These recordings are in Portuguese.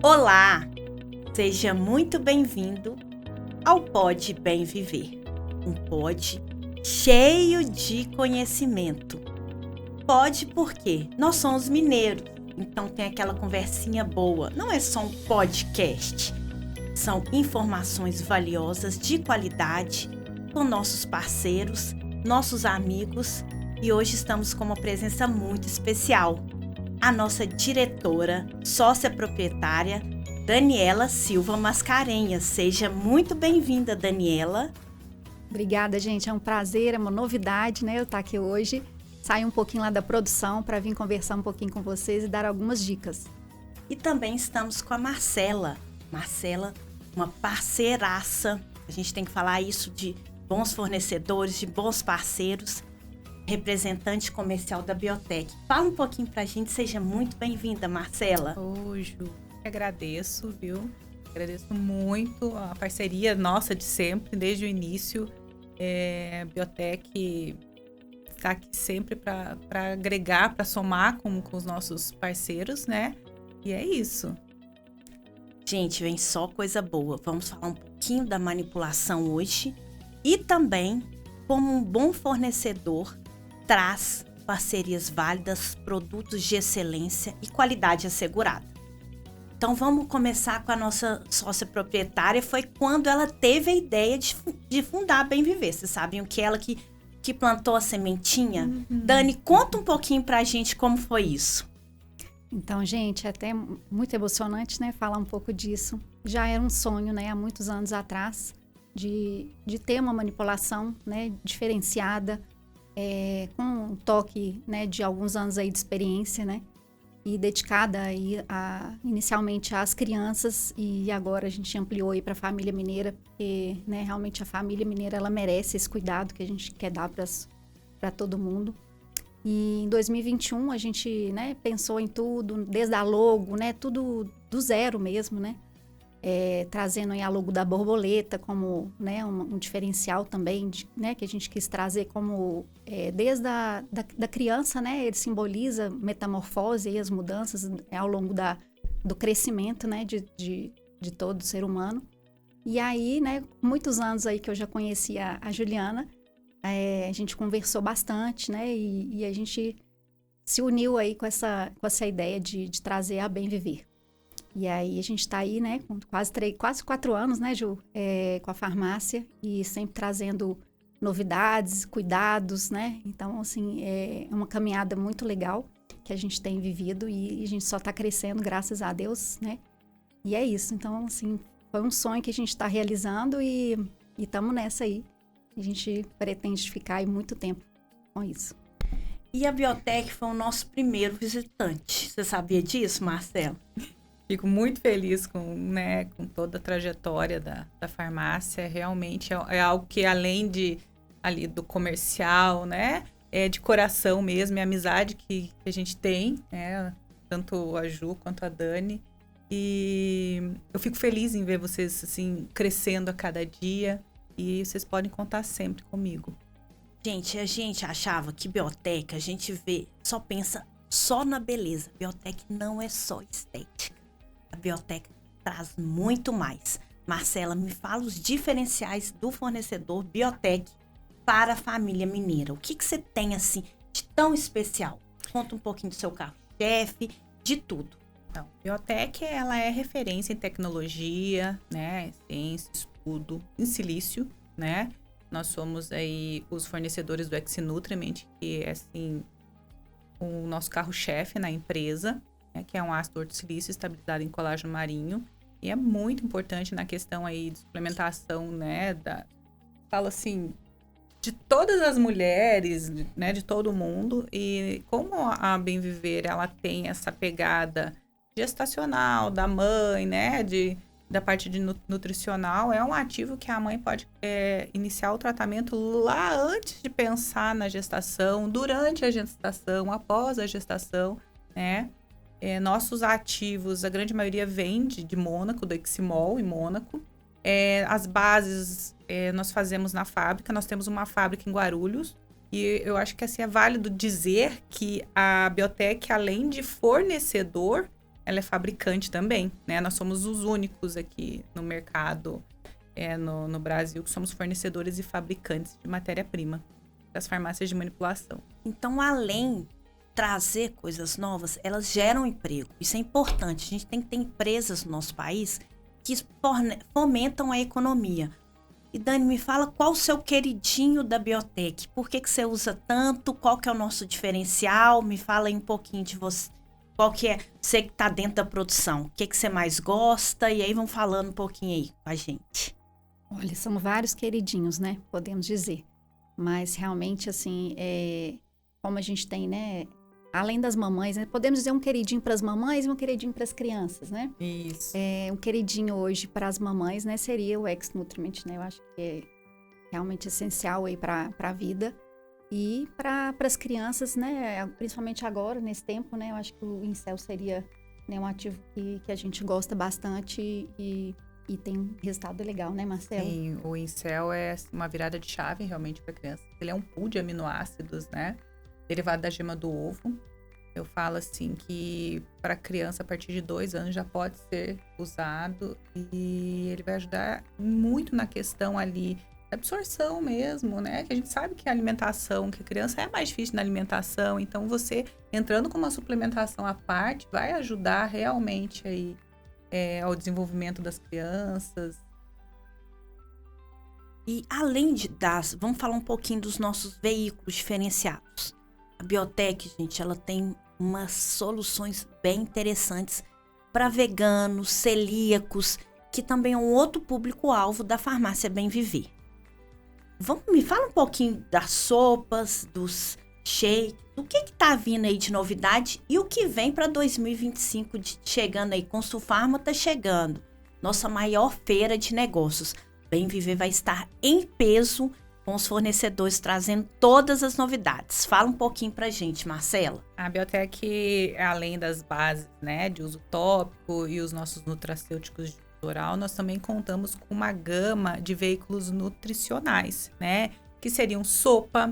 Olá! Seja muito bem-vindo ao Pod Bem Viver, um pod cheio de conhecimento. Pod porque nós somos mineiros, então tem aquela conversinha boa. Não é só um podcast, são informações valiosas de qualidade com nossos parceiros, nossos amigos, e hoje estamos com uma presença muito especial. A nossa diretora, sócia proprietária, Daniela Silva Mascarenhas. Seja muito bem-vinda, Daniela. Obrigada, gente. É um prazer, é uma novidade, né? Eu estar aqui hoje. Sair um pouquinho lá da produção para vir conversar um pouquinho com vocês e dar algumas dicas. E também estamos com a Marcela. Marcela, uma parceiraça. A gente tem que falar isso de bons fornecedores, de bons parceiros. Representante comercial da Biotech. Fala um pouquinho pra gente, seja muito bem-vinda, Marcela. Oi, Ju, agradeço, viu? Agradeço muito a parceria nossa de sempre, desde o início. Biotech está aqui sempre para agregar, para somar com os nossos parceiros, né? E é isso. Gente, vem só coisa boa. Vamos falar um pouquinho da manipulação hoje e também como um bom fornecedor traz parcerias válidas, produtos de excelência e qualidade assegurada. Então vamos começar com a nossa sócia proprietária. Foi quando ela teve a ideia de fundar a Bem Viver. Vocês sabem que ela que plantou a sementinha? Uhum. Dani, conta um pouquinho pra gente como foi isso. Então, gente, é até muito emocionante, né? Falar um pouco disso. Já era um sonho, né? Há muitos anos atrás, de ter uma manipulação, né? Diferenciada, com um toque, né, de alguns anos aí de experiência, né, e dedicada aí inicialmente às crianças, e agora a gente ampliou aí para a família mineira, porque, né, realmente a família mineira ela merece esse cuidado que a gente quer dar para todo mundo. E em 2021 a gente, né, pensou em tudo, desde a logo, né, tudo do zero mesmo, né, trazendo aí a logo da borboleta como, né, um diferencial também, né, que a gente quis trazer como, desde da criança, né, ele simboliza metamorfose e as mudanças ao longo do crescimento, né, de todo ser humano. E aí, né, muitos anos aí que eu já conhecia a Juliana, a gente conversou bastante, né, e a gente se uniu aí com essa ideia de trazer a Bem Viver. E aí a gente está aí, né, com quase 4 anos, né, Ju, com a farmácia, e sempre trazendo novidades, cuidados, né? Então, assim, é uma caminhada muito legal que a gente tem vivido e a gente só está crescendo, graças a Deus, né? E é isso. Então, assim, foi um sonho que a gente está realizando e estamos nessa aí. A gente pretende ficar aí muito tempo com isso. E a Biotech foi o nosso primeiro visitante. Você sabia disso, Marcelo? Fico muito feliz com toda a trajetória da farmácia. Realmente é algo que, além ali do comercial, né, é de coração mesmo, é a amizade que a gente tem, né, tanto a Ju quanto a Dani. E eu fico feliz em ver vocês assim crescendo a cada dia, e vocês podem contar sempre comigo. Gente, a gente achava que Biotech, a gente pensa só na beleza. Biotech não é só estética. A Biotech traz muito mais. Marcela, me fala os diferenciais do fornecedor Biotech para a família mineira. O que você tem, assim, de tão especial? Conta um pouquinho do seu carro-chefe, de tudo. Então, Biotech, ela é referência em tecnologia, né, ciência, estudo, em silício, né? Nós somos aí os fornecedores do Ex-Nutriment, que é, assim, o nosso carro-chefe na empresa, que é um ácido ortosilício estabilizado em colágeno marinho, e é muito importante na questão aí de suplementação, né, fala assim, de todas as mulheres, né, de todo mundo. E como a Bem Viver, ela tem essa pegada gestacional da mãe, né, da parte de nutricional, é um ativo que a mãe pode iniciar o tratamento lá antes de pensar na gestação, durante a gestação, após a gestação, né. Nossos ativos, a grande maioria vem de Mônaco, do Eximol em Mônaco. As bases nós fazemos na fábrica, nós temos uma fábrica em Guarulhos, e eu acho que assim, é válido dizer que a Biotech, além de fornecedor, ela é fabricante também, né? Nós somos os únicos aqui no mercado, no Brasil, que somos fornecedores e fabricantes de matéria-prima das farmácias de manipulação. Então, além de trazer coisas novas, elas geram emprego. Isso é importante. A gente tem que ter empresas no nosso país que fomentam a economia. E Dani, me fala qual o seu queridinho da Biotech. Por que você usa tanto? Qual que é o nosso diferencial? Me fala aí um pouquinho de você. Qual que é, você que está dentro da produção, o que você mais gosta? E aí vão falando um pouquinho aí com a gente. Olha, são vários queridinhos, né? Podemos dizer. Mas realmente, assim, como a gente tem, né? Além das mamães, né? Podemos dizer um queridinho para as mamães e um queridinho para as crianças, né? Isso. Um queridinho hoje para as mamães, né? Seria o Ex-Nutriment, né? Eu acho que é realmente essencial aí para a vida. E para as crianças, né? Principalmente agora, nesse tempo, né? Eu acho que o Incel seria, né, um ativo que a gente gosta bastante e tem um resultado legal, né, Marcelo? Sim, o Incel é uma virada de chave realmente para criança. Ele é um pool de aminoácidos, né? Derivado da gema do ovo. Eu falo assim que para criança a partir de 2 anos já pode ser usado e ele vai ajudar muito na questão ali da absorção mesmo, né? Que a gente sabe que a alimentação, que a criança é mais difícil na alimentação, então você entrando com uma suplementação à parte vai ajudar realmente aí ao desenvolvimento das crianças. E além vamos falar um pouquinho dos nossos veículos diferenciados. A Biotech, gente, ela tem umas soluções bem interessantes para veganos, celíacos, que também é um outro público-alvo da farmácia Bem Viver. Me fala um pouquinho das sopas, dos shakes, o que tá vindo aí de novidade e o que vem para 2025 chegando aí. Consulfarma tá chegando, nossa maior feira de negócios. Bem Viver vai estar em peso com os fornecedores trazendo todas as novidades. Fala um pouquinho pra gente, Marcela. A Biotech, além das bases, né, de uso tópico e os nossos nutracêuticos de uso oral, nós também contamos com uma gama de veículos nutricionais, né, que seriam sopa,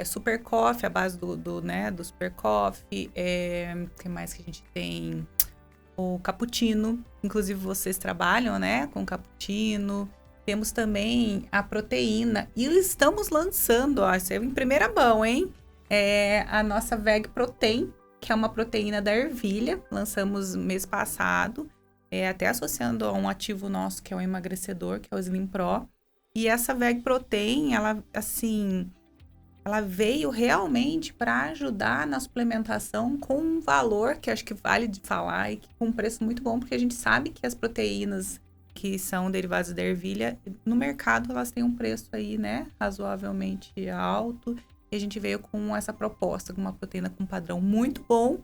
Super Coffee, a base do Super Coffee, que mais que a gente tem? O cappuccino, inclusive vocês trabalham, né, com cappuccino. Temos também a proteína e estamos lançando, isso é em primeira mão, hein? A nossa Veg Protein, que é uma proteína da ervilha, lançamos mês passado, até associando a um ativo nosso que é o emagrecedor, que é o Slim Pro. E essa Veg Protein, ela veio realmente para ajudar na suplementação com um valor que acho que vale de falar e com um preço muito bom, porque a gente sabe que as proteínas que são derivados da ervilha, no mercado elas têm um preço aí, né, razoavelmente alto. E a gente veio com essa proposta, com uma proteína com um padrão muito bom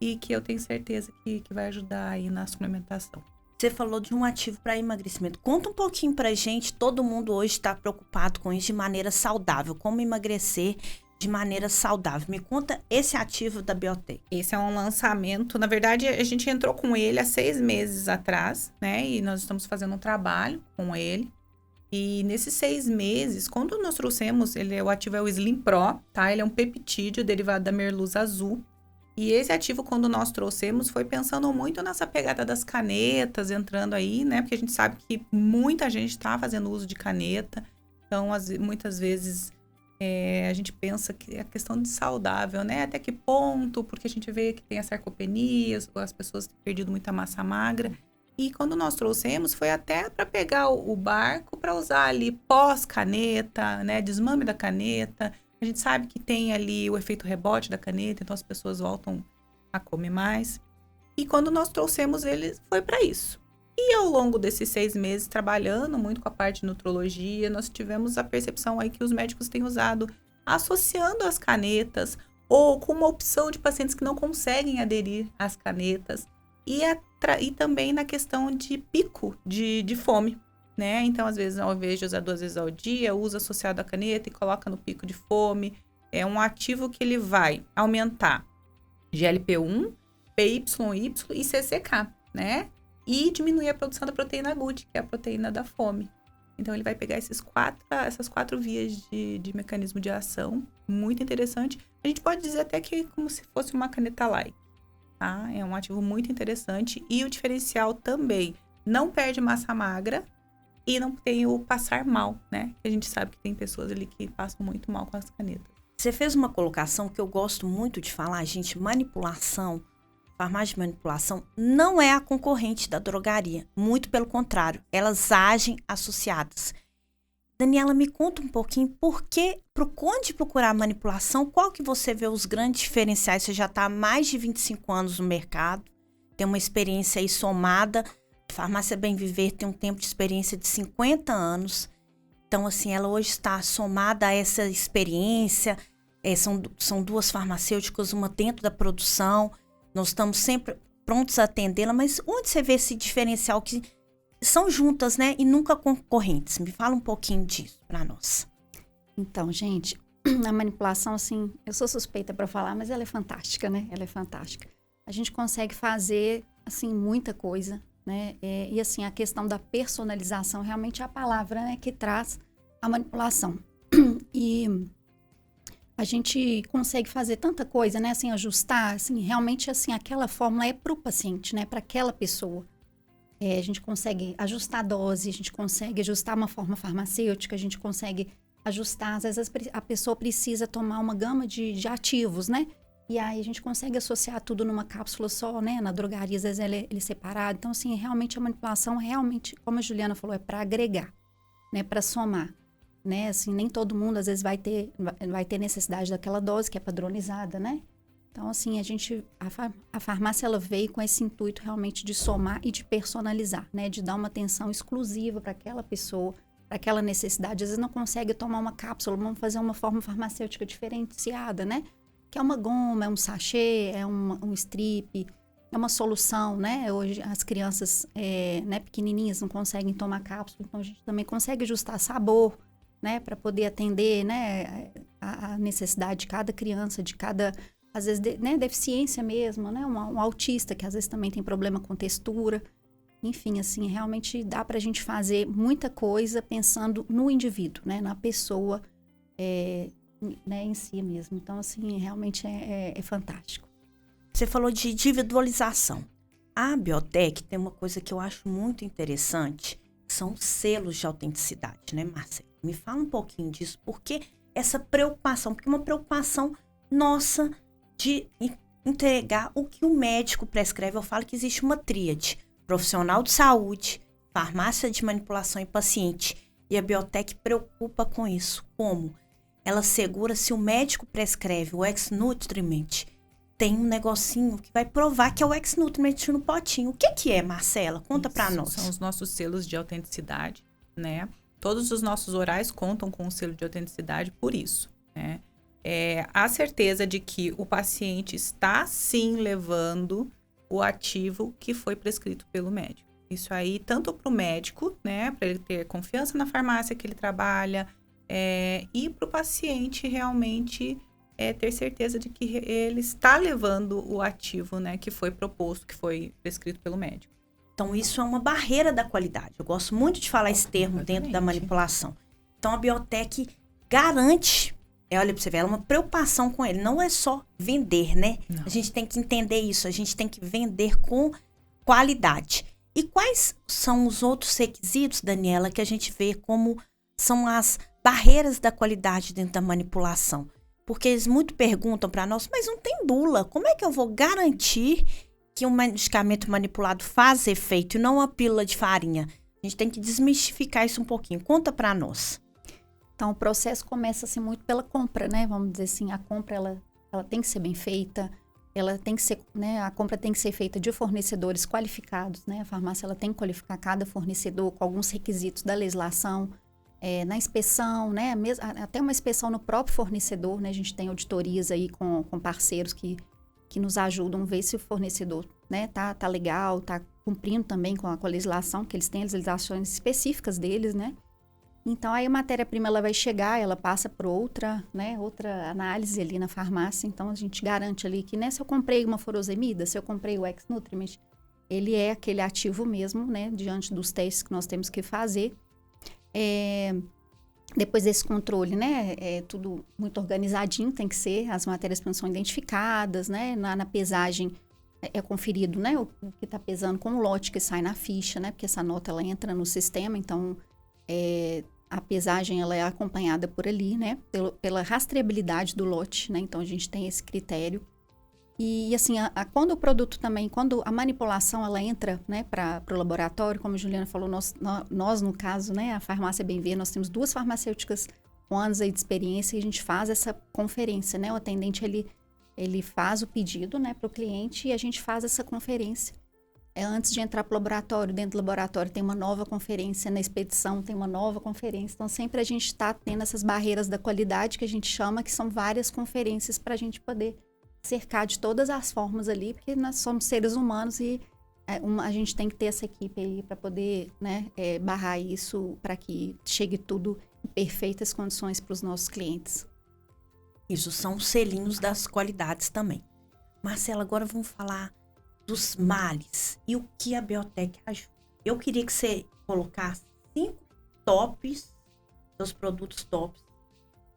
e que eu tenho certeza que vai ajudar aí na suplementação. Você falou de um ativo para emagrecimento. Conta um pouquinho pra gente, todo mundo hoje está preocupado com isso de maneira saudável, como emagrecer de maneira saudável. Me conta esse ativo da Biotech. Esse é um lançamento, na verdade a gente entrou com ele há 6 meses atrás, né? E nós estamos fazendo um trabalho com ele. E nesses 6 meses, quando nós trouxemos, o ativo é o Slim Pro, tá? Ele é um peptídeo derivado da merluza azul. E esse ativo, quando nós trouxemos, foi pensando muito nessa pegada das canetas, entrando aí, né? Porque a gente sabe que muita gente está fazendo uso de caneta. Então, muitas vezes, a gente pensa que é a questão de saudável, né? Até que ponto? Porque a gente vê que tem a sarcopenia, as pessoas têm perdido muita massa magra. E quando nós trouxemos, foi até para pegar o barco para usar ali pós-caneta, né? Desmame da caneta. A gente sabe que tem ali o efeito rebote da caneta, então as pessoas voltam a comer mais. E quando nós trouxemos ele, foi para isso. E ao longo desses 6 meses, trabalhando muito com a parte de nutrologia, nós tivemos a percepção aí que os médicos têm usado associando as canetas ou com uma opção de pacientes que não conseguem aderir às canetas e também na questão de pico de fome. Né? Então, às vezes, ao invés de usar 2 vezes ao dia, usa associado à caneta e coloca no pico de fome. É um ativo que ele vai aumentar GLP-1, PYY e CCK, né? E diminuir a produção da proteína GUT, que é a proteína da fome. Então, ele vai pegar essas 4 vias de mecanismo de ação, muito interessante. A gente pode dizer até que é como se fosse uma caneta light, tá? É um ativo muito interessante. E o diferencial também, não perde massa magra e não tem o passar mal, né? A gente sabe que tem pessoas ali que passam muito mal com as canetas. Você fez uma colocação que eu gosto muito de falar, gente, manipulação, farmácia de manipulação não é a concorrente da drogaria, muito pelo contrário, elas agem associadas. Daniela, me conta um pouquinho onde procurar manipulação, qual que você vê os grandes diferenciais? Você já está há mais de 25 anos no mercado, tem uma experiência aí somada, Farmácia Bem Viver tem um tempo de experiência de 50 anos, então assim, ela hoje está somada a essa experiência, são duas farmacêuticas, uma dentro da produção, nós estamos sempre prontos a atendê-la, mas onde você vê esse diferencial que são juntas, né? E nunca concorrentes? Me fala um pouquinho disso para nós. Então, gente, a manipulação, assim, eu sou suspeita para falar, mas ela é fantástica, né? Ela é fantástica. A gente consegue fazer, assim, muita coisa, né? E, assim, a questão da personalização realmente é a palavra, né? Que traz a manipulação. E a gente consegue fazer tanta coisa, né? Assim, ajustar, assim, realmente, assim, aquela fórmula é para o paciente, né? Para aquela pessoa. A gente consegue ajustar a dose, a gente consegue ajustar uma forma farmacêutica, a gente consegue ajustar, às vezes a pessoa precisa tomar uma gama de ativos, né? E aí a gente consegue associar tudo numa cápsula só, né? Na drogaria, às vezes ele é separado. Então, assim, realmente a manipulação, realmente, como a Juliana falou, é para agregar, né? Para somar, né? Assim, nem todo mundo, às vezes, vai ter necessidade daquela dose que é padronizada, né? Então, assim, a farmácia, ela veio com esse intuito realmente de somar e de personalizar, né? De dar uma atenção exclusiva para aquela pessoa, para aquela necessidade. Às vezes não consegue tomar uma cápsula, vamos fazer uma forma farmacêutica diferenciada, né? Que é uma goma, é um sachê, é um strip, é uma solução, né? Hoje as crianças né, pequenininhas não conseguem tomar cápsula, então a gente também consegue ajustar sabor, né? Para poder atender, né? A necessidade de cada criança, de cada... Às vezes, né, deficiência mesmo, né? Um autista que às vezes também tem problema com textura. Enfim, assim, realmente dá pra gente fazer muita coisa pensando no indivíduo, né? Na pessoa, né, em si mesmo. Então, assim, realmente é fantástico. Você falou de individualização. A Biotech tem uma coisa que eu acho muito interessante, são os selos de autenticidade, né, Marcelo? Me fala um pouquinho disso, porque essa preocupação, porque uma preocupação nossa de entregar o que o médico prescreve. Eu falo que existe uma tríade: profissional de saúde, farmácia de manipulação e paciente. E a Biotech preocupa com isso. Como? Ela segura, se o médico prescreve o ex-nutriment, tem um negocinho que vai provar que é o ex-nutriment no potinho. O que é, Marcela? Conta pra nós. São os nossos selos de autenticidade, né? Todos os nossos orais contam com o selo de autenticidade por isso, né? A certeza de que o paciente está, sim, levando o ativo que foi prescrito pelo médico. Isso aí, tanto para o médico, né, para ele ter confiança na farmácia que ele trabalha, e para o paciente realmente ter certeza de que ele está levando o ativo, né, que foi proposto, que foi prescrito pelo médico. Então, isso é uma barreira da qualidade. Eu gosto muito de falar esse termo dentro da manipulação. Então, a Biotech garante... olha pra você ver, ela é uma preocupação com ele. Não é só vender, né? Não. A gente tem que entender isso. A gente tem que vender com qualidade. E quais são os outros requisitos, Daniela, que a gente vê como são as barreiras da qualidade dentro da manipulação? Porque eles muito perguntam para nós, mas não tem bula. Como é que eu vou garantir que um medicamento manipulado faz efeito e não uma pílula de farinha? A gente tem que desmistificar isso um pouquinho. Conta para nós. Então, o processo começa assim muito pela compra, né? Vamos dizer assim, a compra ela tem que ser bem feita, ela tem que ser, né? A compra tem que ser feita de fornecedores qualificados, né? A farmácia ela tem que qualificar cada fornecedor com alguns requisitos da legislação, na inspeção, né? Até uma inspeção no próprio fornecedor, né? A gente tem auditorias aí com parceiros que nos ajudam a ver se o fornecedor, né? Tá legal, tá cumprindo também com a legislação, que eles têm as legislações específicas deles, né? Então, aí a matéria-prima ela vai chegar, ela passa por outra análise ali na farmácia. Então, a gente garante ali que, né, se eu comprei uma furosemida, se eu comprei o ex-nutriment, ele é aquele ativo mesmo, né, diante dos testes que nós temos que fazer. Depois desse controle, né, é tudo muito organizadinho, tem que ser, as matérias-primas são identificadas, né, na pesagem é conferido, né, o que está pesando com o lote que sai na ficha, né, porque essa nota ela entra no sistema, então a pesagem ela é acompanhada por ali, né, pela rastreabilidade do lote, né, então a gente tem esse critério. E assim, quando o produto também, quando a manipulação ela entra, né, para o laboratório, como a Juliana falou, nós no caso, né, a Farmácia Bem-Ver, nós temos 2 farmacêuticas com anos aí de experiência e a gente faz essa conferência, né, o atendente ele faz o pedido, né, para o cliente e a gente faz essa conferência. Antes de entrar para o laboratório, dentro do laboratório tem uma nova conferência, na expedição tem uma nova conferência. Então, sempre a gente está tendo essas barreiras da qualidade que a gente chama, que são várias conferências para a gente poder cercar de todas as formas ali, porque nós somos seres humanos e a gente tem que ter essa equipe aí para poder, né, barrar isso para que chegue tudo em perfeitas condições para os nossos clientes. Isso são os selinhos das qualidades também. Marcela, agora vamos falar dos males e o que a Biotech ajuda. Eu queria que você colocasse 5 tops, seus produtos tops,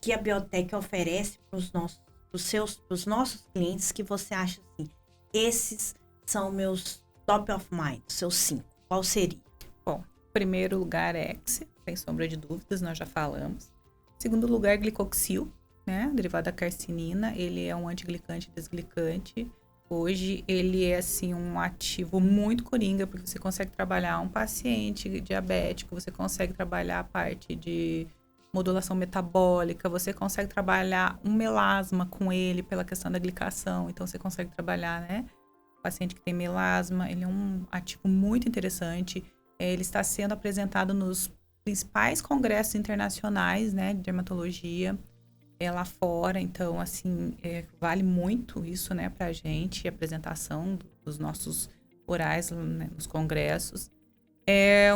que a Biotech oferece para os nossos clientes, que você acha assim, esses são meus top of mind, seus 5. Qual seria? Bom, primeiro lugar é Exe, sem sombra de dúvidas, nós já falamos. Segundo lugar, Glicoxil, né, derivado da carcinina, ele é um antiglicante e desglicante. Hoje ele é assim um ativo muito coringa, porque você consegue trabalhar um paciente diabético, você consegue trabalhar a parte de modulação metabólica, você consegue trabalhar um melasma com ele pela questão da glicação, então você consegue trabalhar, né, paciente que tem melasma, ele é um ativo muito interessante, ele está sendo apresentado nos principais congressos internacionais, né, de dermatologia, lá fora, então, assim, vale muito isso, né, pra gente, a apresentação dos nossos orais, né, nos congressos.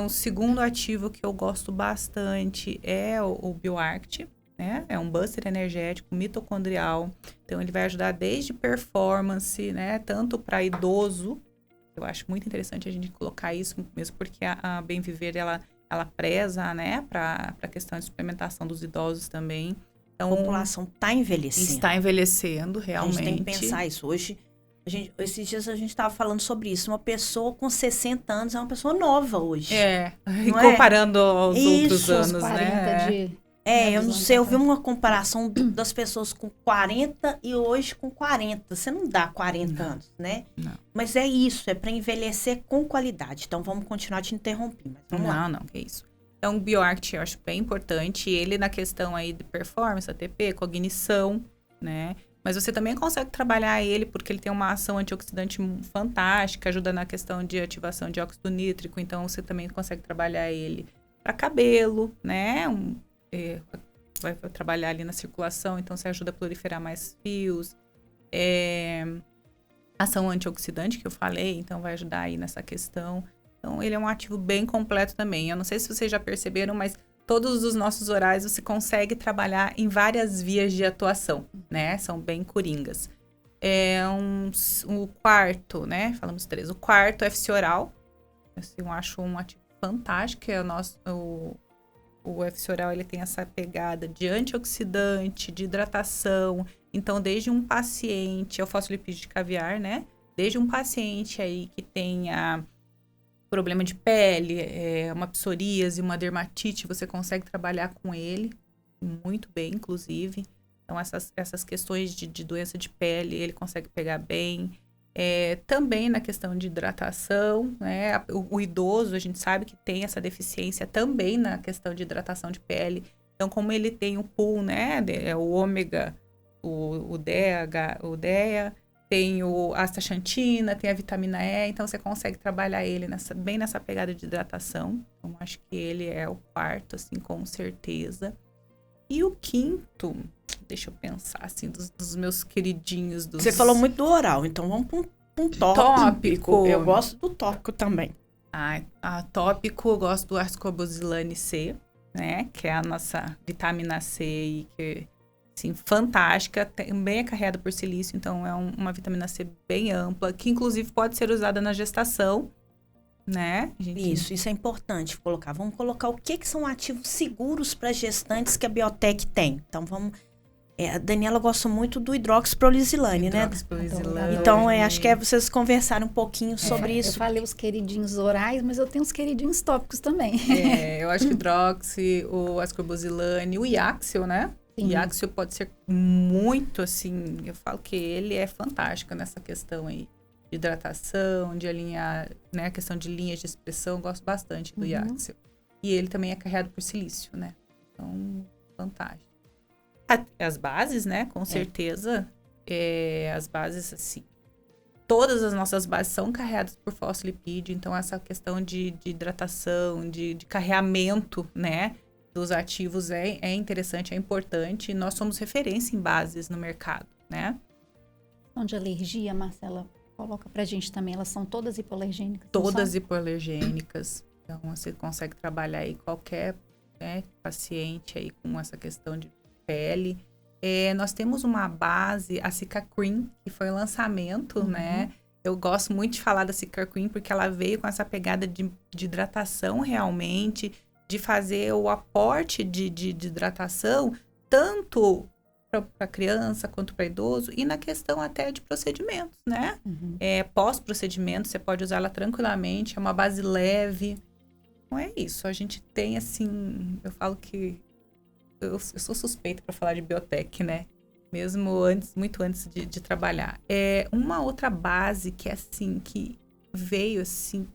Um segundo ativo que eu gosto bastante é o BioAct, né, é um buster energético mitocondrial, então ele vai ajudar desde performance, né, tanto para idoso, eu acho muito interessante a gente colocar isso, mesmo porque a Bem Viver, ela preza, né, para a questão de suplementação dos idosos também. Então, a população está envelhecendo. Está envelhecendo, realmente. A gente tem que pensar isso. Hoje, esses dias a gente estava falando sobre isso. Uma pessoa com 60 anos é uma pessoa nova hoje. E comparando aos outros anos, 40 né? Eu não sei, eu vi uma comparação das pessoas com 40 e hoje com 40. Você não dá 40 anos, né? Não. Mas é isso, é para envelhecer com qualidade. Então, vamos continuar te interrompendo. Mas vamos lá. Não, que isso. Então, o BioAct eu acho bem importante. Ele na questão aí de performance, ATP, cognição, né? Mas você também consegue trabalhar ele porque ele tem uma ação antioxidante fantástica, ajuda na questão de ativação de óxido nítrico. Então, você também consegue trabalhar ele para cabelo, né? Vai trabalhar ali na circulação, então você ajuda a proliferar mais fios. Ação antioxidante que eu falei, então vai ajudar aí nessa questão. Então, ele é um ativo bem completo também. Eu não sei se vocês já perceberam, mas todos os nossos orais você consegue trabalhar em várias vias de atuação, né? São bem coringas. O quarto, né? Falamos 3. O quarto é FC Oral. Assim, eu acho um ativo fantástico. O FC Oral, ele tem essa pegada de antioxidante, de hidratação. Então, desde um paciente, é o fosfolipídio de caviar, né? Desde um paciente aí que tenha problema de pele, uma psoríase, uma dermatite, você consegue trabalhar com ele muito bem, inclusive. Então, essas questões de doença de pele, ele consegue pegar bem. Também na questão de hidratação, né? O idoso, a gente sabe que tem essa deficiência também na questão de hidratação de pele. Então, como ele tem o pool, né? O ômega, o DEA, tem o astaxantina, tem a vitamina E, então você consegue trabalhar ele bem nessa pegada de hidratação. Então, acho que ele é o quarto, assim, com certeza. E o quinto, deixa eu pensar, assim, dos meus queridinhos. Você falou muito do oral, então vamos para um tópico. Eu gosto do tópico também. Tópico, eu gosto do Ascorbosilane C, né? Que é a nossa vitamina C e que... Sim, fantástica, também é carregada por silício, então é uma vitamina C bem ampla, que inclusive pode ser usada na gestação, né? Isso é importante colocar. Vamos colocar o que são ativos seguros para gestantes que a Biotech tem. Então, vamos A Daniela gosta muito do hidroxiprolizilane, né? Hidroxiprolizilane. Então, acho que vocês conversaram um pouquinho sobre isso. Eu falei os queridinhos orais, mas eu tenho os queridinhos tópicos também. Eu acho que o hidroxi, o ascorbosilane, o Iaxil, né? Sim. O Iaxil pode ser muito, assim, eu falo que ele é fantástico nessa questão aí de hidratação, de alinhar, né? A questão de linhas de expressão, eu gosto bastante do Iaxil. E ele também é carregado por silício, né? Então, fantástico. As bases, né? Com certeza. As bases, assim. Todas as nossas bases são carregadas por fosfolipídio. Então, essa questão de hidratação, de carreamento, né? Dos ativos é interessante, é importante. E nós somos referência em bases no mercado, né? De alergia, Marcela, coloca pra gente também. Elas são todas hipoalergênicas? Todas hipoalergênicas. Então, você consegue trabalhar aí qualquer paciente aí com essa questão de pele. Nós temos uma base, a Cicaqueen, que foi o lançamento, né? Eu gosto muito de falar da Cicaqueen porque ela veio com essa pegada de hidratação realmente, de fazer o aporte de hidratação, tanto para criança quanto para idoso, e na questão até de procedimentos, né? Pós-procedimento, você pode usar ela tranquilamente, é uma base leve. Então é isso, a gente tem assim, eu falo que eu sou suspeita para falar de biotech, né? Mesmo muito antes de trabalhar. Uma outra base que assim, que veio assim,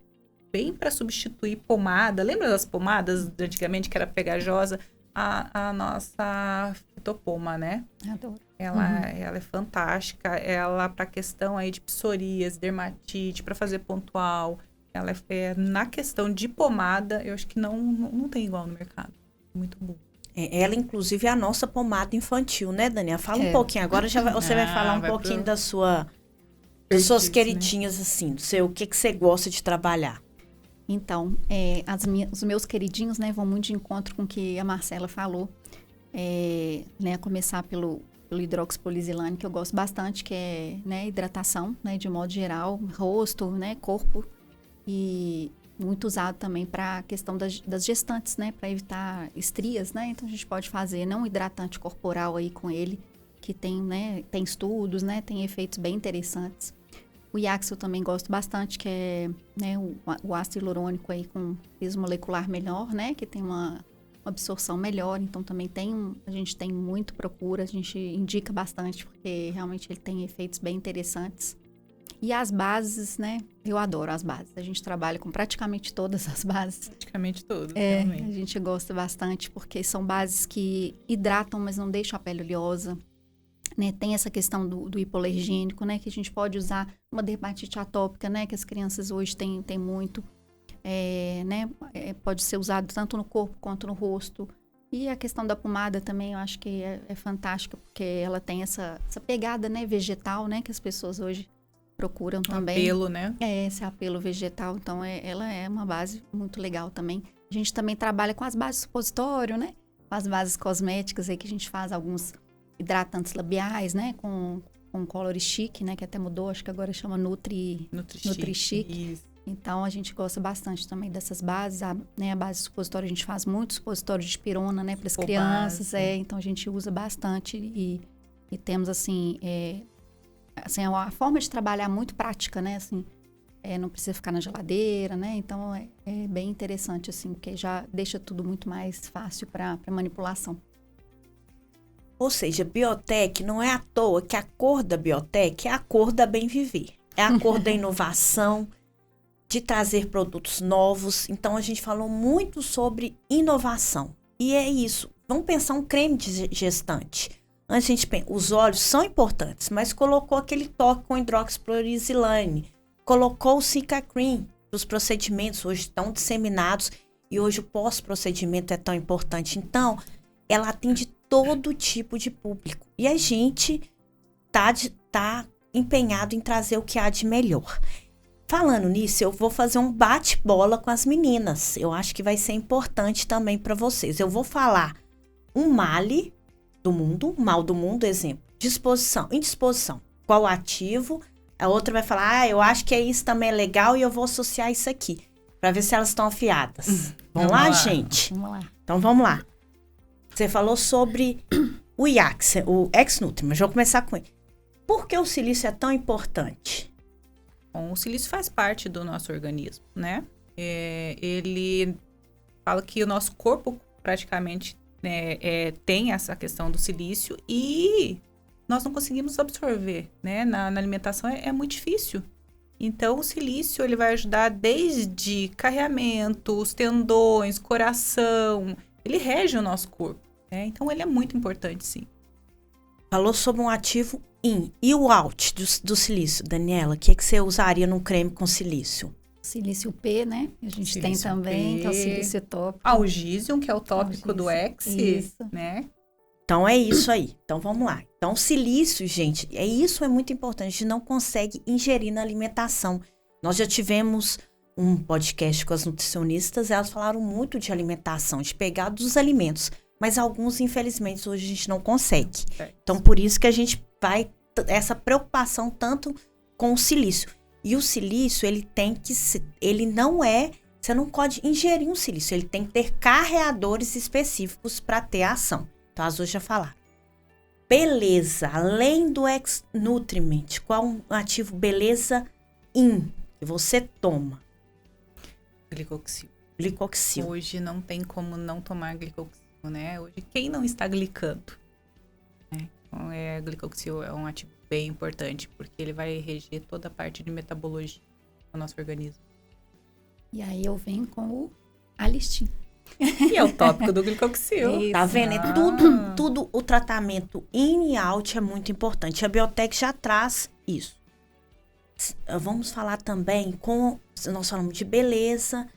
bem para substituir pomada. Lembra das pomadas de antigamente que era pegajosa? A nossa fitopoma, né? Adoro. Ela é fantástica. Ela para questão aí de psoríase, dermatite, para fazer pontual. Ela na questão de pomada, eu acho que não tem igual no mercado. Muito bom. Ela, inclusive, é a nossa pomada infantil, né, Daniela? Fala um pouquinho. Agora você vai falar um pouquinho das suas queridinhas, né? Assim, o que você gosta de trabalhar. Então, os meus queridinhos, né, vão muito de encontro com o que a Marcela falou. Né, a começar pelo hidroxiprolizilane, que eu gosto bastante, que é, né, hidratação, né, de modo geral, rosto, né, corpo. E muito usado também para a questão das gestantes, né? Para evitar estrias, né? Então, a gente pode fazer, um hidratante corporal aí com ele, que tem, né? Tem estudos, né? Tem efeitos bem interessantes. O Iaxil eu também gosto bastante, que é, né, o ácido hialurônico aí com peso molecular melhor, né? Que tem uma absorção melhor. Então, também a gente tem muito procura, a gente indica bastante, porque realmente ele tem efeitos bem interessantes. E as bases, né? Eu adoro as bases. A gente trabalha com praticamente todas as bases. Praticamente todas, realmente. A gente gosta bastante porque são bases que hidratam, mas não deixam a pele oleosa. Né? Tem essa questão do hipoalergênico, né? Que a gente pode usar uma dermatite atópica, né? Que as crianças hoje têm muito. Né? Pode ser usado tanto no corpo quanto no rosto. E a questão da pomada também, eu acho que é fantástica, porque ela tem essa pegada, né, vegetal, né? Que as pessoas hoje procuram também. Apelo, né? Esse apelo vegetal. Então, ela é uma base muito legal também. A gente também trabalha com as bases supositório, né? Com as bases cosméticas aí, que a gente faz alguns hidratantes labiais, né? Com Color Chic, né? Que até mudou, acho que agora chama Nutri Chic. Isso. Então, a gente gosta bastante também dessas bases. A base supositório, a gente faz muito supositório de pirona, né? Para as crianças. Então, a gente usa bastante e temos, assim, a forma de trabalhar muito prática, né? Assim, não precisa ficar na geladeira, né? Então, é bem interessante, assim, porque já deixa tudo muito mais fácil para manipulação. Ou seja, biotech não é à toa que a cor da biotech é a cor da Bem Viver. É a cor da inovação, de trazer produtos novos. Então, a gente falou muito sobre inovação. E é isso. Vamos pensar um creme de gestante. Antes a gente pensa, os óleos são importantes, mas colocou aquele toque com hidroxiprolizilane. Colocou o Cicaqueen. Os procedimentos hoje estão disseminados e hoje o pós-procedimento é tão importante. Então, ela atende todo tipo de público. E a gente tá empenhado em trazer o que há de melhor. Falando nisso, eu vou fazer um bate-bola com as meninas. Eu acho que vai ser importante também para vocês. Eu vou falar um mal do mundo, exemplo. Indisposição. Qual ativo? A outra vai falar, eu acho que isso também é legal e eu vou associar isso aqui. Para ver se elas estão afiadas. Vamos lá, gente? Vamos lá. Então, vamos lá. Você falou sobre o IAX, o ex-Nutri, mas vou começar com ele. Por que o silício é tão importante? Bom, o silício faz parte do nosso organismo, né? Ele fala que o nosso corpo praticamente tem essa questão do silício e nós não conseguimos absorver, né? Na alimentação é muito difícil. Então, o silício ele vai ajudar desde carreamento, os tendões, coração. Ele rege o nosso corpo, né? Então, ele é muito importante, sim. Falou sobre um ativo IN. E o out do silício, Daniela? O que você usaria num creme com silício? Silício P, né? A gente Silício tem também, P. que é o silício tópico. Algísio, que é o tópico do X, né? Então, é isso aí. Então, vamos lá. Então, silício, gente, isso é muito importante. A gente não consegue ingerir na alimentação. Nós já tivemos um podcast com as nutricionistas, elas falaram muito de alimentação, de pegar dos alimentos. Mas alguns, infelizmente, hoje a gente não consegue. Então, por isso que a gente vai... Essa preocupação tanto com o silício. E o silício, ele tem que... Ele não é... Você não pode ingerir um silício. Ele tem que ter carreadores específicos para ter ação. Então, as duas já falaram. Beleza. Além do ex-nutriment, qual um ativo beleza IN que você toma? Glicoxil. Hoje não tem como não tomar glicoxil, né? Hoje, quem não está glicando? Né? Então, glicoxil é um ativo bem importante, porque ele vai reger toda a parte de metabologia do nosso organismo. E aí eu venho com a listinha. E é o tópico do glicoxil. Isso. Tá vendo? É tudo o tratamento in e out é muito importante. A Biotech já traz isso. Vamos falar também nós falamos de beleza,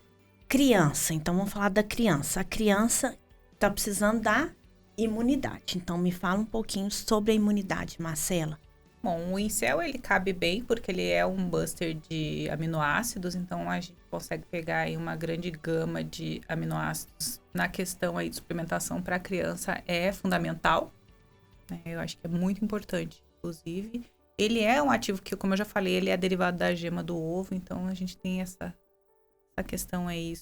criança. Então, vamos falar da criança. A criança tá precisando da imunidade. Então, me fala um pouquinho sobre a imunidade, Marcela. Bom, o Incel, ele cabe bem, porque ele é um buster de aminoácidos, então a gente consegue pegar aí uma grande gama de aminoácidos. Na questão aí de suplementação para a criança é fundamental, né? Eu acho que é muito importante, inclusive. Ele é um ativo que, como eu já falei, ele é derivado da gema do ovo, então a gente tem essa questão aí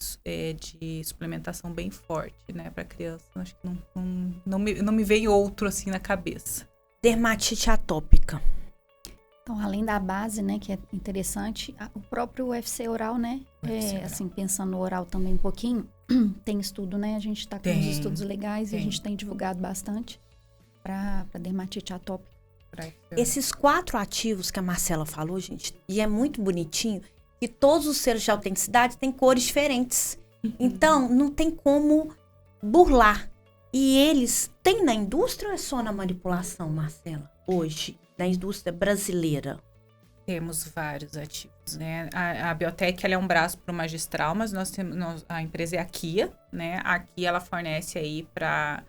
de suplementação bem forte, né, para criança. Acho que não me veio outro assim na cabeça. Dermatite atópica. Então, além da base, né, que é interessante, o próprio UFC oral, né, assim, pensando no oral também um pouquinho, tem estudo, né, a gente está com uns estudos legais e a gente tem divulgado bastante para dermatite atópica. Esses 4 ativos que a Marcela falou, gente, e é muito bonitinho, que todos os selos de autenticidade têm cores diferentes. Então, não tem como burlar. E eles têm na indústria ou é só na manipulação, Marcela? Hoje, na indústria brasileira? Temos vários ativos, né? A Biotech, ela é um braço para o magistral, mas a empresa é a Kia, né? A Kia, ela fornece aí para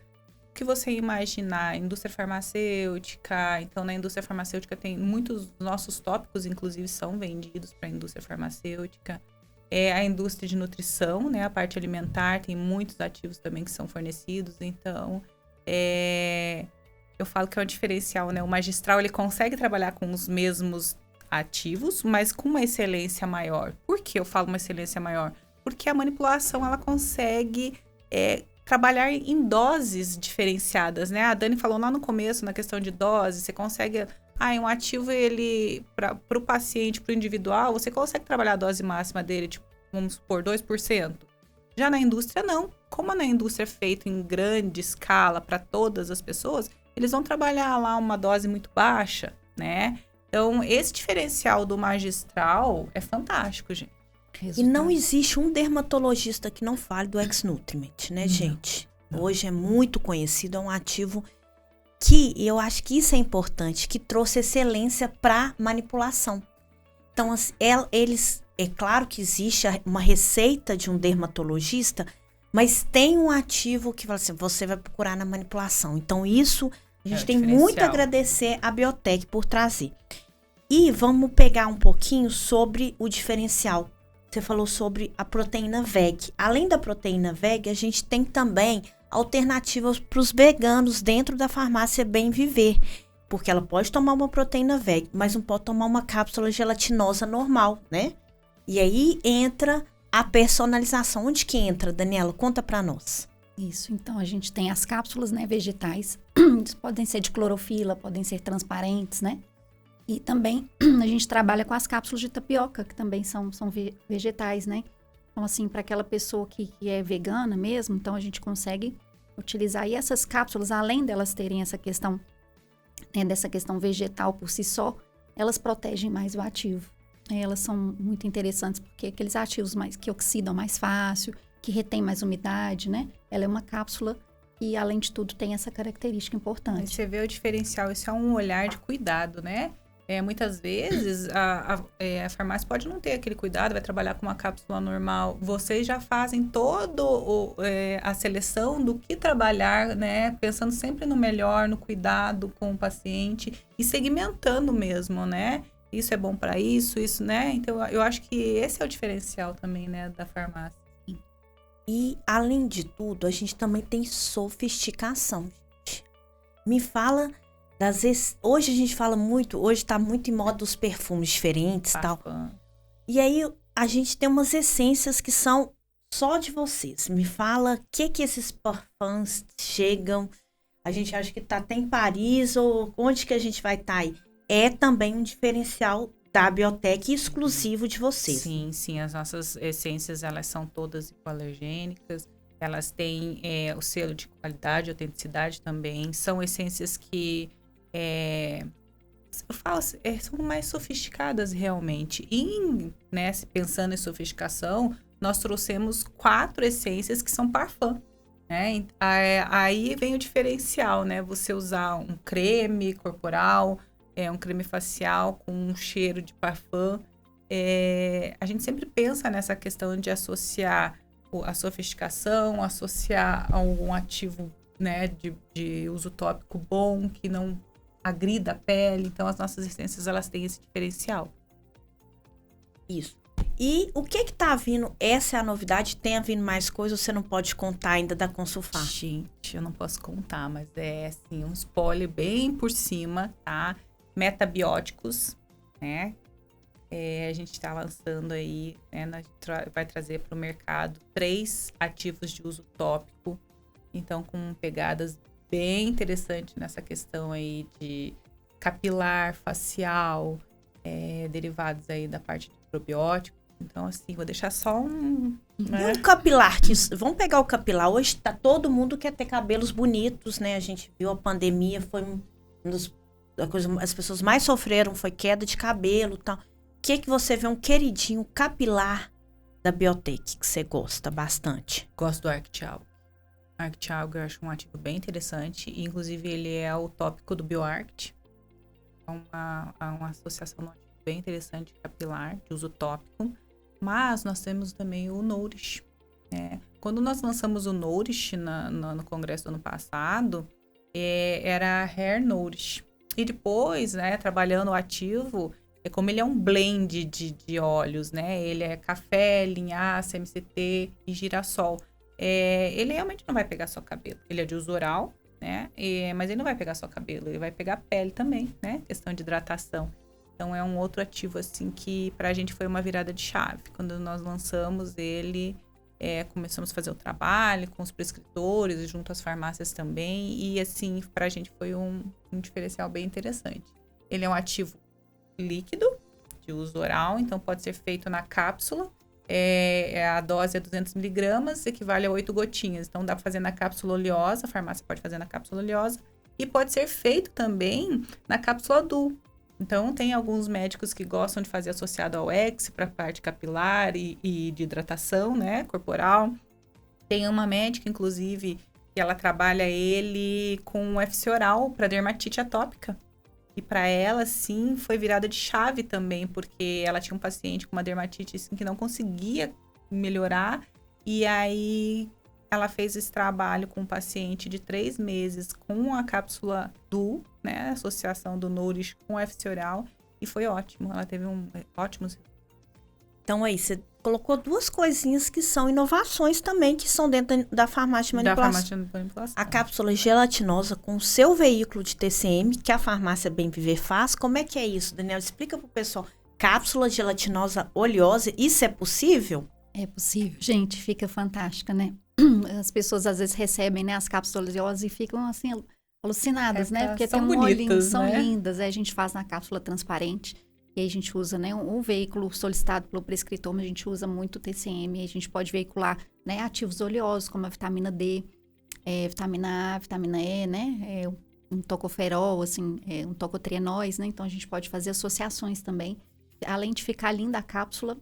o que você imaginar, indústria farmacêutica. Então, na indústria farmacêutica tem muitos dos nossos tópicos, inclusive, são vendidos para a indústria farmacêutica. A indústria de nutrição, né? A parte alimentar, tem muitos ativos também que são fornecidos. Então, eu falo que é um diferencial, né? O magistral, ele consegue trabalhar com os mesmos ativos, mas com uma excelência maior. Por que eu falo uma excelência maior? Porque a manipulação, ela consegue trabalhar em doses diferenciadas, né? A Dani falou lá no começo, na questão de dose, você consegue... um ativo, ele, para o paciente, para o individual, você consegue trabalhar a dose máxima dele, tipo, vamos supor, 2%. Já na indústria, não. Como na indústria é feito em grande escala para todas as pessoas, eles vão trabalhar lá uma dose muito baixa, né? Então, esse diferencial do magistral é fantástico, gente. E não existe um dermatologista que não fale do ex-nutriment, né, gente? Hoje é muito conhecido, é um ativo que eu acho que isso é importante, que trouxe excelência para manipulação. Então, é claro que existe uma receita de um dermatologista, mas tem um ativo que você vai procurar na manipulação. Então, isso a gente tem muito a agradecer a Biotech por trazer. E vamos pegar um pouquinho sobre o diferencial. Você falou sobre a proteína VEG. Além da proteína VEG, a gente tem também alternativas para os veganos dentro da farmácia Bem Viver. Porque ela pode tomar uma proteína VEG, mas não pode tomar uma cápsula gelatinosa normal, né? E aí entra a personalização. Onde que entra, Daniela? Conta para nós. Isso, então a gente tem as cápsulas, né, vegetais, podem ser de clorofila, podem ser transparentes, né? E também a gente trabalha com as cápsulas de tapioca, que também são vegetais, né? Então, assim, para aquela pessoa que é vegana mesmo, então a gente consegue utilizar. E essas cápsulas, além delas terem essa questão, né, dessa questão vegetal por si só, elas protegem mais o ativo. Elas são muito interessantes porque aqueles ativos que oxidam mais fácil, que retém mais umidade, né? Ela é uma cápsula que, além de tudo, tem essa característica importante. Você vê o diferencial, isso é um olhar de cuidado, né? Muitas vezes a farmácia pode não ter aquele cuidado, vai trabalhar com uma cápsula normal. Vocês já fazem todo a seleção do que trabalhar, né? Pensando sempre no melhor, no cuidado com o paciente e segmentando mesmo, né? Isso é bom para isso, né? Então, eu acho que esse é o diferencial também, né, da farmácia. E, além de tudo, a gente também tem sofisticação, gente. Me fala hoje a gente fala muito, hoje tá muito em moda os perfumes diferentes e tal. E aí, a gente tem umas essências que são só de vocês. Me fala o que esses parfums chegam. A gente acha que tá até em Paris, ou onde que a gente vai estar aí. É também um diferencial da Biotech exclusivo de vocês. Sim, as nossas essências, elas são todas hipoalergênicas, elas têm o selo de qualidade, autenticidade também, são essências que, eu falo, são mais sofisticadas realmente. E, né, pensando em sofisticação, nós trouxemos 4 essências que são parfum, né? Aí vem o diferencial, né? Você usar um creme corporal, um creme facial com um cheiro de parfum. A gente sempre pensa nessa questão de associar a sofisticação, associar a algum ativo, né, de uso tópico bom, que não agrida a pele. Então, as nossas essências, elas têm esse diferencial. Isso. E o que tá vindo? Essa é a novidade? Tem vindo mais coisa ou você não pode contar ainda da Consulfar? Gente, eu não posso contar, mas assim, um spoiler bem por cima, tá? Metabióticos, né? A gente está lançando aí, né? Vai trazer para o mercado 3 ativos de uso tópico. Então, com pegadas bem interessantes nessa questão aí de capilar, facial, derivados aí da parte de probiótico. Então, assim, vou deixar só um... E um capilar, vamos pegar o capilar. Hoje tá todo mundo quer ter cabelos bonitos, né? A gente viu a pandemia, foi as pessoas mais sofreram, foi queda de cabelo e tal. O que você vê um queridinho capilar da Biotech que você gosta bastante? Gosto do Arctialgo. Arctialgo eu acho um ativo bem interessante. E, inclusive, ele é o tópico do BioArct. É uma associação bem interessante capilar, de uso tópico. Mas nós temos também o Nourish. Quando nós lançamos o Nourish no congresso do ano passado, era Hair Nourish. E depois, né, trabalhando o ativo, como ele é um blend de óleos, né? Ele é café, linhaça, MCT e girassol. Ele realmente não vai pegar só cabelo. Ele é de uso oral, né? Mas ele não vai pegar só cabelo, ele vai pegar pele também, né? Questão de hidratação. Então, é um outro ativo, assim, que pra gente foi uma virada de chave. Quando nós lançamos ele, começamos a fazer o trabalho com os prescritores, junto às farmácias também. E, assim, pra gente foi um diferencial bem interessante. Ele é um ativo líquido, de uso oral, então pode ser feito na cápsula. A dose é 200 miligramas, equivale a 8 gotinhas. Então, dá pra fazer na cápsula oleosa, a farmácia pode fazer na cápsula oleosa. E pode ser feito também na cápsula DU. Então, tem alguns médicos que gostam de fazer associado ao X para a parte capilar e de hidratação, né, corporal. Tem uma médica, inclusive, que ela trabalha ele com FC oral para dermatite atópica. E para ela, sim, foi virada de chave também, porque ela tinha um paciente com uma dermatite assim, que não conseguia melhorar. E aí, ela fez esse trabalho com um paciente de 3 meses com a cápsula DU, né, a associação do Nourish com o FC oral, e foi ótimo. Ela teve ótimos. Então, aí, você colocou 2 coisinhas que são inovações também, que são dentro da farmácia de manipulação. Da farmácia de manipulação. A cápsula gelatinosa com o seu veículo de TCM, que a farmácia Bem Viver faz. Como é que é isso, Daniela? Explica pro pessoal. Cápsula gelatinosa oleosa, isso é possível? É possível. Gente, fica fantástica, né? as pessoas às vezes recebem, né, as cápsulas oleosas e ficam assim alucinadas, né? Porque são tem um olhinho, bonitas, são né? lindas. Aí a gente faz na cápsula transparente. E aí a gente usa, né, um veículo solicitado pelo prescritor, mas a gente usa muito TCM. Aí a gente pode veicular, né, ativos oleosos, como a vitamina D, vitamina A, vitamina E, né? Um tocoferol, assim, um tocotrienóis, né? Então a gente pode fazer associações também. Além de ficar linda a cápsula,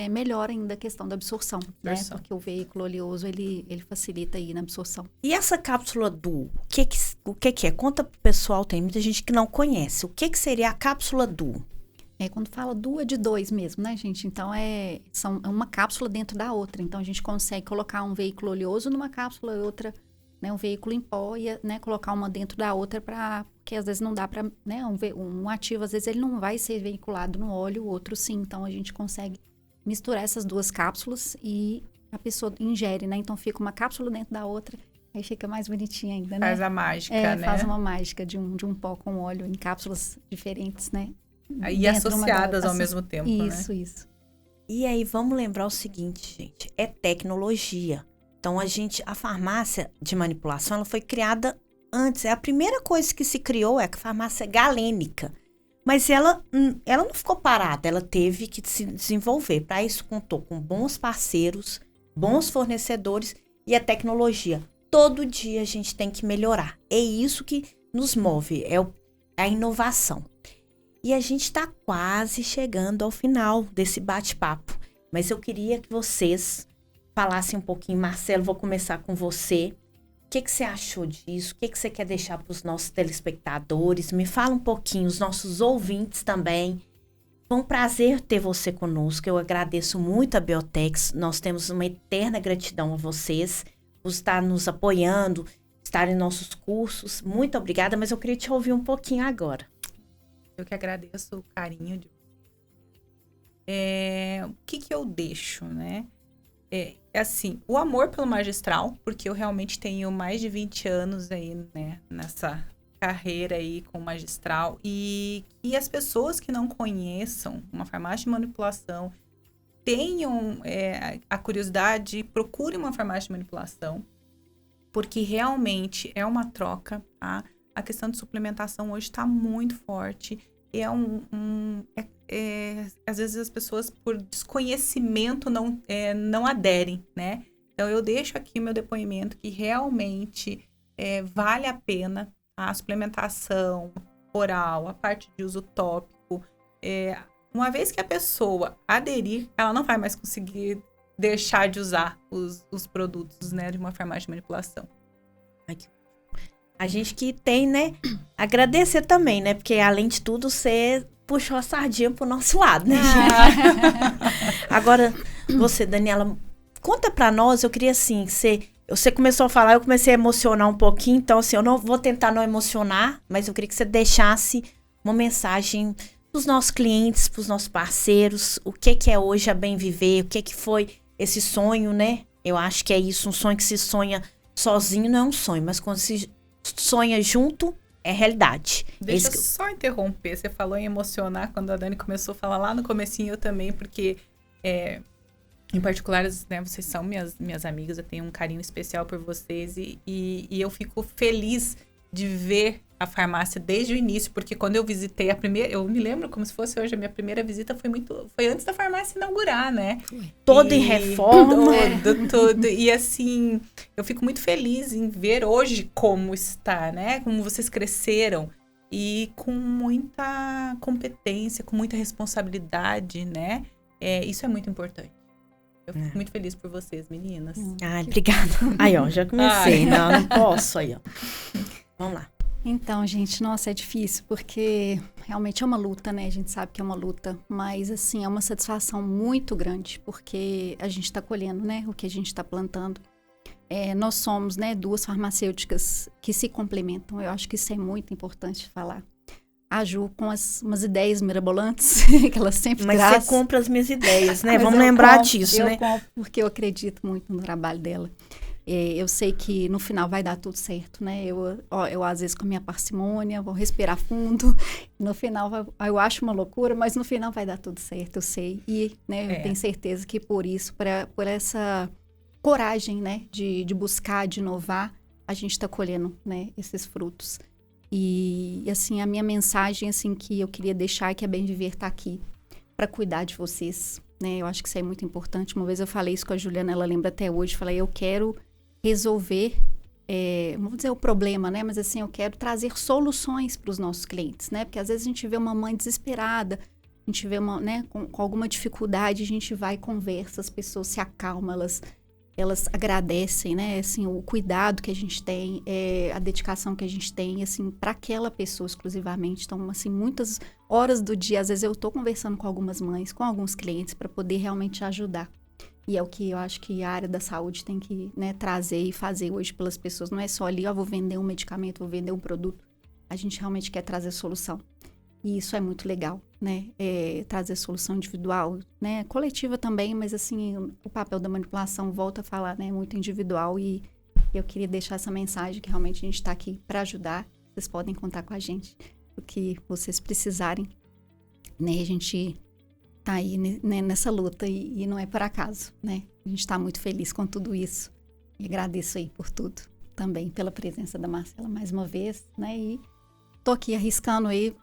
melhora ainda a questão da absorção, né? Porque o veículo oleoso, ele facilita aí na absorção. E essa cápsula Duo, o que é? Conta pro pessoal, tem muita gente que não conhece. O que seria a cápsula Duo? Quando fala Duo é de 2 mesmo, né, gente? Então, é uma cápsula dentro da outra. Então, a gente consegue colocar um veículo oleoso numa cápsula e outra, né, um veículo em pó e, né, colocar uma dentro da outra porque às vezes não dá para, né, um ativo, às vezes ele não vai ser veiculado no óleo, o outro sim. Então, a gente consegue misturar essas duas cápsulas e a pessoa ingere, né? Então, fica uma cápsula dentro da outra, aí fica mais bonitinha ainda, né? Faz a mágica, né? Faz uma mágica de um pó com óleo em cápsulas diferentes, né? E associadas ao mesmo tempo, isso, né? Isso. E aí, vamos lembrar o seguinte, gente, é tecnologia. Então, a farmácia de manipulação, ela foi criada antes. A primeira coisa que se criou é a farmácia galênica. Mas ela não ficou parada, ela teve que se desenvolver. Para isso, contou com bons parceiros, bons fornecedores e a tecnologia. Todo dia a gente tem que melhorar. É isso que nos move, é a inovação. E a gente está quase chegando ao final desse bate-papo. Mas eu queria que vocês falassem um pouquinho. Marcelo, vou começar com você. O que você achou disso? O que você quer deixar para os nossos telespectadores? Me fala um pouquinho, os nossos ouvintes também. Foi um prazer ter você conosco. Eu agradeço muito a Biotex. Nós temos uma eterna gratidão a vocês por estar nos apoiando, estar em nossos cursos. Muito obrigada, mas eu queria te ouvir um pouquinho agora. Eu que agradeço o carinho de o que eu deixo, né? Assim, o amor pelo magistral, porque eu realmente tenho mais de 20 anos aí, né, nessa carreira aí com magistral, e as pessoas que não conheçam uma farmácia de manipulação tenham a curiosidade, procurem uma farmácia de manipulação, porque realmente é uma troca, tá? A questão de suplementação hoje está muito forte. Às vezes as pessoas, por desconhecimento, não aderem, né? Então, eu deixo aqui meu depoimento que realmente vale a pena a suplementação oral, a parte de uso tópico. Uma vez que a pessoa aderir, ela não vai mais conseguir deixar de usar os produtos, né, de uma farmácia de manipulação. A gente que tem, né, agradecer também, né, porque além de tudo, você puxou a sardinha pro nosso lado, né? Agora, você, Daniela, conta pra nós, eu queria assim, você começou a falar, eu comecei a emocionar um pouquinho, então assim, eu não vou tentar não emocionar, mas eu queria que você deixasse uma mensagem pros nossos clientes, pros nossos parceiros, o que é hoje a Bem Viver, o que foi esse sonho, né? Eu acho que é isso, um sonho que se sonha sozinho não é um sonho, mas quando se sonha junto, é realidade. Deixa eu só interromper, você falou em emocionar, quando a Dani começou a falar lá no comecinho, eu também, porque em particular, né, vocês são minhas amigas, eu tenho um carinho especial por vocês e eu fico feliz de ver a farmácia desde o início, porque quando eu visitei eu me lembro como se fosse hoje, a minha primeira visita foi antes da farmácia inaugurar, né? Toda em reforma. Tudo. E assim, eu fico muito feliz em ver hoje como está, né? Como vocês cresceram e com muita competência, com muita responsabilidade, né? Isso é muito importante. Eu fico muito feliz por vocês, meninas. Ai, obrigada. Aí, ó, já comecei. Não posso. Aí, ó. Vamos lá. Então, gente, nossa, é difícil, porque realmente é uma luta, né? A gente sabe que é uma luta, mas, assim, é uma satisfação muito grande, porque a gente está colhendo, né? O que a gente está plantando. Nós somos, né, duas farmacêuticas que se complementam. Eu acho que isso é muito importante falar. A Ju com umas ideias mirabolantes, que ela sempre traz. Mas você compra as minhas ideias, né? Vamos lembrar disso, né? Eu compro porque eu acredito muito no trabalho dela. Eu sei que no final vai dar tudo certo, né? Eu às vezes, com a minha parcimônia, vou respirar fundo. No final, eu acho uma loucura, mas no final vai dar tudo certo, eu sei. E, né, eu tenho certeza que por isso, por essa coragem, né, de buscar, de inovar, a gente está colhendo, né, esses frutos. E, assim, a minha mensagem, assim, que eu queria deixar é que a Bem Viver está aqui para cuidar de vocês, né? Eu acho que isso é muito importante. Uma vez eu falei isso com a Juliana, ela lembra até hoje. Falei, eu quero resolver, não vou dizer o problema, né? Mas, assim, eu quero trazer soluções para os nossos clientes, né? Porque, às vezes, a gente vê uma mãe desesperada, a gente vê uma, né, com alguma dificuldade, a gente vai e conversa, as pessoas se acalmam, elas agradecem, né, assim, o cuidado que a gente tem, a dedicação que a gente tem, assim, para aquela pessoa exclusivamente. Então, assim, muitas horas do dia, às vezes eu estou conversando com algumas mães, com alguns clientes, para poder realmente ajudar. E é o que eu acho que a área da saúde tem que, né, trazer e fazer hoje pelas pessoas. Não é só ali, vou vender um medicamento, vou vender um produto. A gente realmente quer trazer solução. E isso é muito legal, né? Trazer solução individual, né? Coletiva também, mas assim, o papel da manipulação, volta a falar, né? Muito individual, e eu queria deixar essa mensagem que realmente a gente está aqui para ajudar. Vocês podem contar com a gente, o que vocês precisarem, né? A gente tá aí, né, nessa luta e não é por acaso, né? A gente está muito feliz com tudo isso. E agradeço aí por tudo, também pela presença da Marcela mais uma vez, né? E tô aqui arriscando aí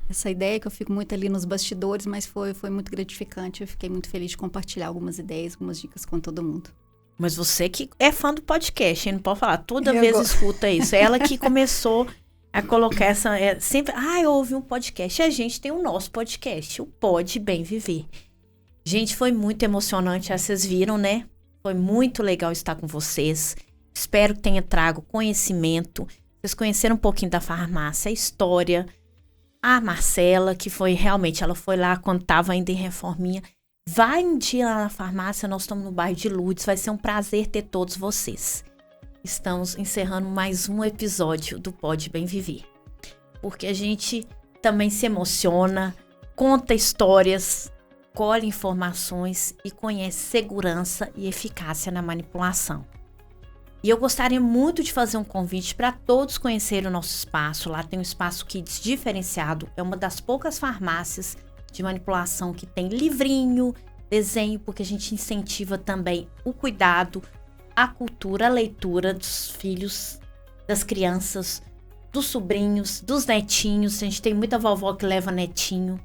essa ideia, que eu fico muito ali nos bastidores, mas foi muito gratificante. Eu fiquei muito feliz de compartilhar algumas ideias, algumas dicas com todo mundo. Mas você que é fã do podcast, hein? Não pode falar, toda vez escuta isso. Ela que começou a colocar essa... sempre, eu ouvi um podcast. A gente tem o nosso podcast, o Pode Bem Viver. Gente, foi muito emocionante, vocês viram, né? Foi muito legal estar com vocês. Espero que tenha trago conhecimento. Vocês conheceram um pouquinho da farmácia, a história. A Marcela, que foi realmente, ela foi lá quando estava ainda em reforminha. Vai um dia lá na farmácia, nós estamos no bairro de Lourdes, vai ser um prazer ter todos vocês. Estamos encerrando mais um episódio do Pode Bem Viver. Porque a gente também se emociona, conta histórias, colhe informações e conhece segurança e eficácia na manipulação. E eu gostaria muito de fazer um convite para todos conhecerem o nosso espaço. Lá tem um espaço Kids diferenciado. É uma das poucas farmácias de manipulação que tem livrinho, desenho, porque a gente incentiva também o cuidado, a cultura, a leitura dos filhos, das crianças, dos sobrinhos, dos netinhos. A gente tem muita vovó que leva netinho.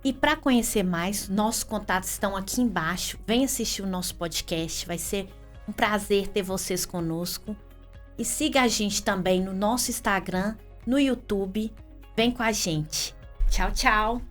E para conhecer mais, nossos contatos estão aqui embaixo. Vem assistir o nosso podcast, vai ser um prazer ter vocês conosco. E siga a gente também no nosso Instagram, no YouTube. Vem com a gente. Tchau, tchau!